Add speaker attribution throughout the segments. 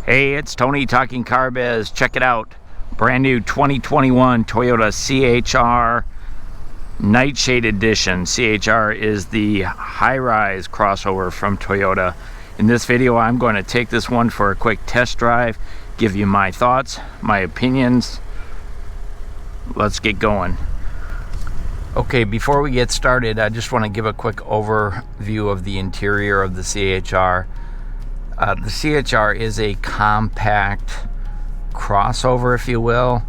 Speaker 1: Hey, it's Tony talking CarBiz. Check it out. Brand new 2021 Toyota CHR Nightshade Edition. CHR is the high-rise crossover from Toyota. In this video, I'm going to take this one for a quick test drive, give you my thoughts, my opinions. Let's get going. Okay, before we get started, I just want to give a quick overview of the interior of the CHR. The CHR is a compact crossover, if you will.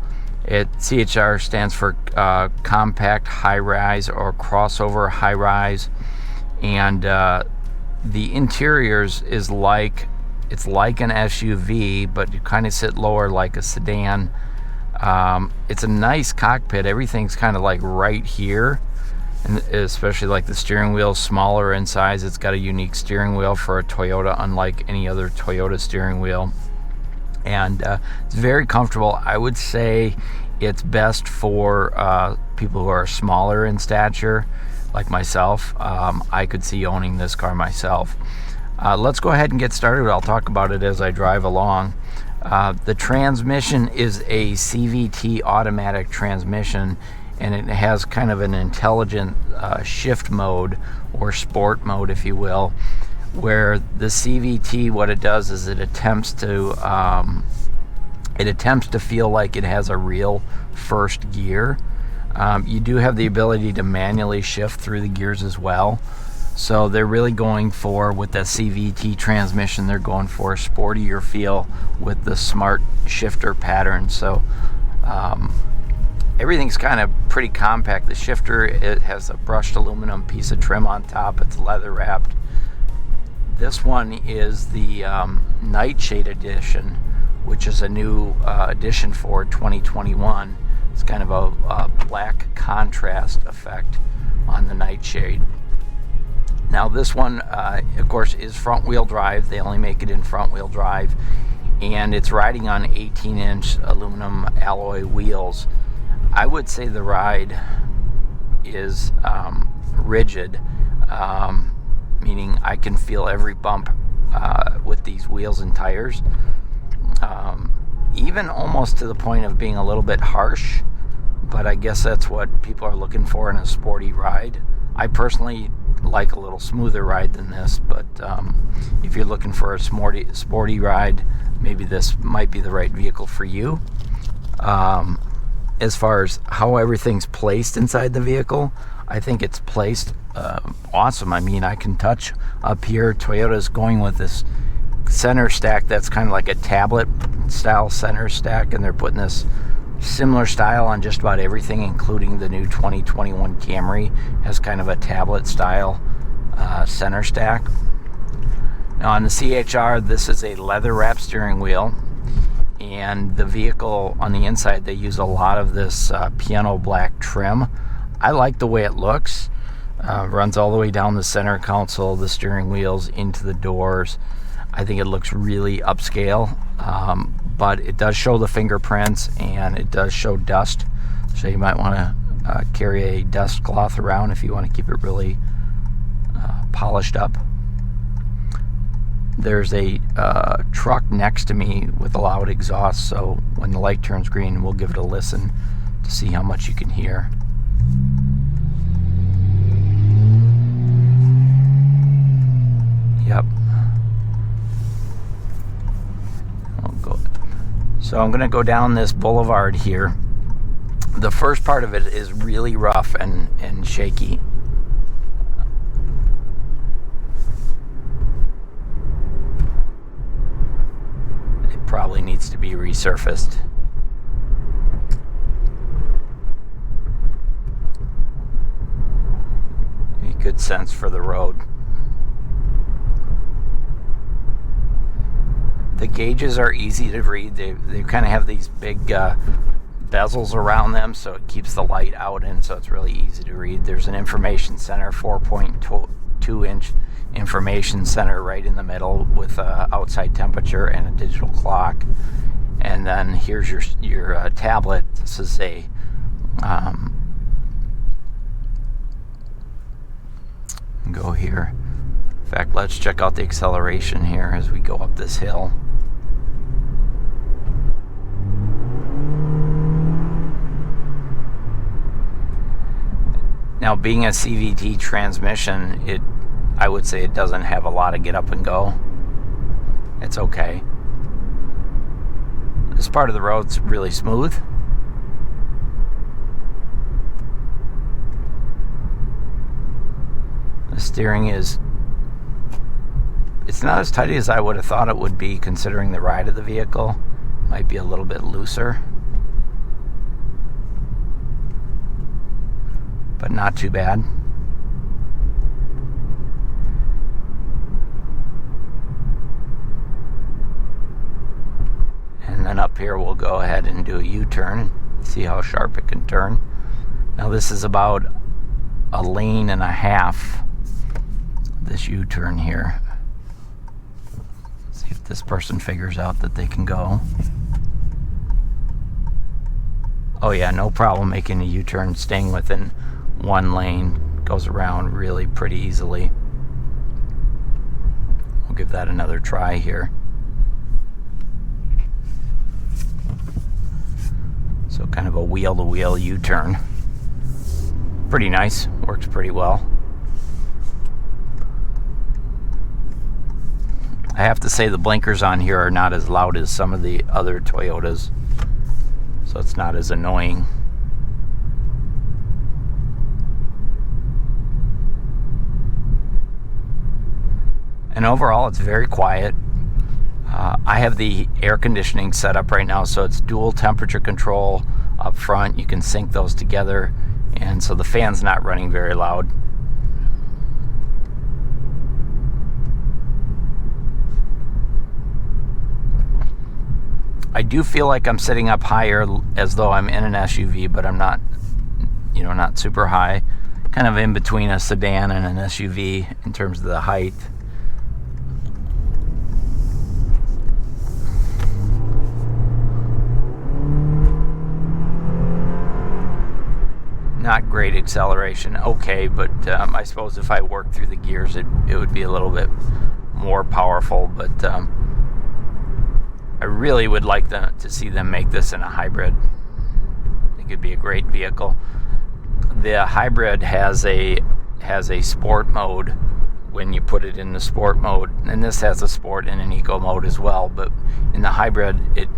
Speaker 1: CHR stands for compact high-rise or crossover high-rise, and the interiors is like an SUV, but you kind of sit lower like a sedan. It's a nice cockpit. Everything's kind of like right here, and especially like the steering wheel is smaller in size. It's got a unique steering wheel for a Toyota, unlike any other Toyota steering wheel, and it's very comfortable. I would say it's best for people who are smaller in stature, like myself. I could see owning this car myself. Let's go ahead and get started. I'll talk about it as I drive along. The transmission is a CVT automatic transmission, and it has kind of an intelligent shift mode or sport mode, if you will, where the CVT, what it does is it attempts to feel like it has a real first gear. You do have the ability to manually shift through the gears as well. So they're really going for, with the CVT transmission, they're going for a sportier feel with the smart shifter pattern. So everything's kind of pretty compact. The shifter, it has a brushed aluminum piece of trim on top. It's leather wrapped. This one is the Nightshade Edition, which is a new addition for 2021. It's kind of a black contrast effect on the Nightshade. Now this one, of course, is front wheel drive. They only make it in front wheel drive, and it's riding on 18-inch aluminum alloy wheels. I would say the ride is rigid, meaning I can feel every bump with these wheels and tires, even almost to the point of being a little bit harsh, but I guess that's what people are looking for in a sporty ride. I personally like a little smoother ride than this, but if you're looking for a sporty ride, maybe this might be the right vehicle for you. As far as how everything's placed inside the vehicle, I think it's placed awesome. I mean, I can touch up here. Toyota's going with this center stack that's kind of like a tablet style center stack, and they're putting this similar style on just about everything, including the new 2021 Camry has kind of a tablet style center stack. Now on the CHR, this is a leather wrapped steering wheel, and the vehicle on the inside, they use a lot of this piano black trim. I like the way it looks. Runs all the way down the center console, the steering wheels, into the doors. I think it looks really upscale, but it does show the fingerprints, and it does show dust, so you might want to carry a dust cloth around if you want to keep it really polished up. There's a truck next to me with a loud exhaust, so when the light turns green, we'll give it a listen to see how much you can hear. Yep. So I'm going to go down this boulevard here. The first part of it is really rough and shaky. It probably needs to be resurfaced. A good sense for the road. The gauges are easy to read. They kind of have these big bezels around them, so it keeps the light out, and so it's really easy to read. There's an information center, 4.2-inch information center right in the middle with outside temperature and a digital clock. And then here's your tablet. This is a go here. In fact, let's check out the acceleration here as we go up this hill. Now, being a CVT transmission, I would say it doesn't have a lot of get up and go. It's okay. This part of the road's really smooth. The steering it's not as tight as I would have thought it would be considering the ride of the vehicle. Might be a little bit looser, but not too bad. And then up here we'll go ahead and do a U-turn and see how sharp it can turn. Now this is about a lane and a half, this U-turn here. Let's see if this person figures out that they can go. Oh yeah, no problem making a U-turn, staying within one lane. Goes around really pretty easily. We'll give that another try here. So kind of a wheel-to-wheel U-turn. Pretty nice, works pretty well. I have to say the blinkers on here are not as loud as some of the other Toyotas, so it's not as annoying. And overall, it's very quiet. I have the air conditioning set up right now, so it's dual temperature control up front. You can sync those together, and so the fan's not running very loud. I do feel like I'm sitting up higher as though I'm in an SUV, but I'm not, not super high. Kind of in between a sedan and an SUV in terms of the height. Not great acceleration, okay, but I suppose if I worked through the gears, it would be a little bit more powerful. But I really would like to see them make this in a hybrid. I think it'd be a great vehicle. The hybrid has a sport mode when you put it in the sport mode, and this has a sport and an eco mode as well. But in the hybrid,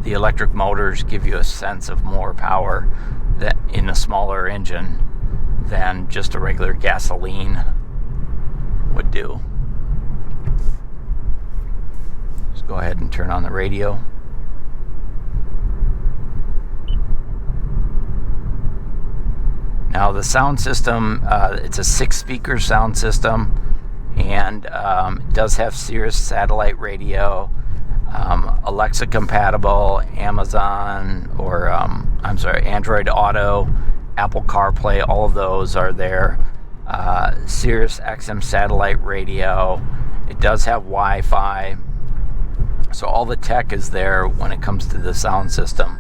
Speaker 1: the electric motors give you a sense of more power that in a smaller engine than just a regular gasoline would do. Just go ahead and turn on the radio. Now the sound system, it's a 6-speaker sound system, and it does have Sirius satellite radio, Alexa compatible, Amazon, or Android Auto, Apple CarPlay, all of those are there. Sirius XM satellite radio. It does have Wi-Fi. So all the tech is there when it comes to the sound system.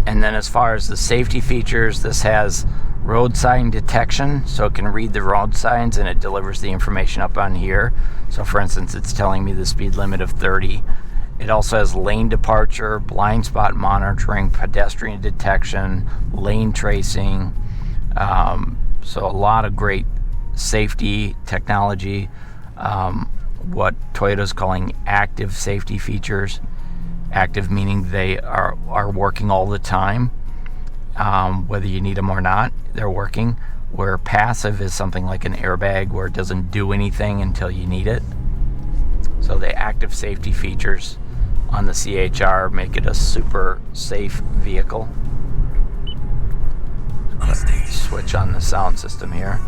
Speaker 1: And then as far as the safety features, this has road sign detection, so it can read the road signs and it delivers the information up on here. So for instance, it's telling me the speed limit of 30. It also has lane departure, blind spot monitoring, pedestrian detection, lane tracing. So a lot of great safety technology. What Toyota's calling active safety features. Active meaning they are working all the time. Whether you need them or not, they're working. Where passive is something like an airbag, where it doesn't do anything until you need it. So the active safety features on the CHR make it a super safe vehicle. Let's switch on the sound system here.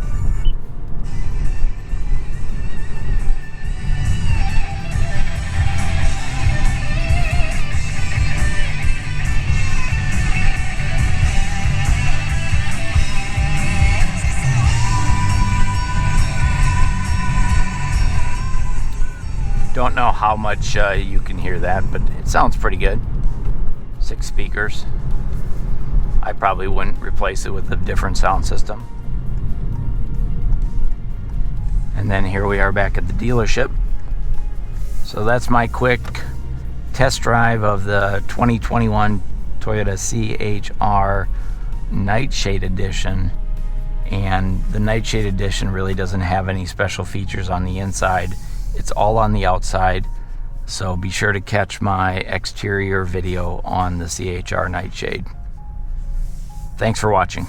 Speaker 1: Don't know how much you can hear that, but it sounds pretty good. 6 speakers. I probably wouldn't replace it with a different sound system. And then here we are back at the dealership. So that's my quick test drive of the 2021 Toyota CHR Nightshade Edition and the Nightshade edition really doesn't have any special features on the inside. It's all on the outside, so be sure to catch my exterior video on the CHR Nightshade. Thanks for watching.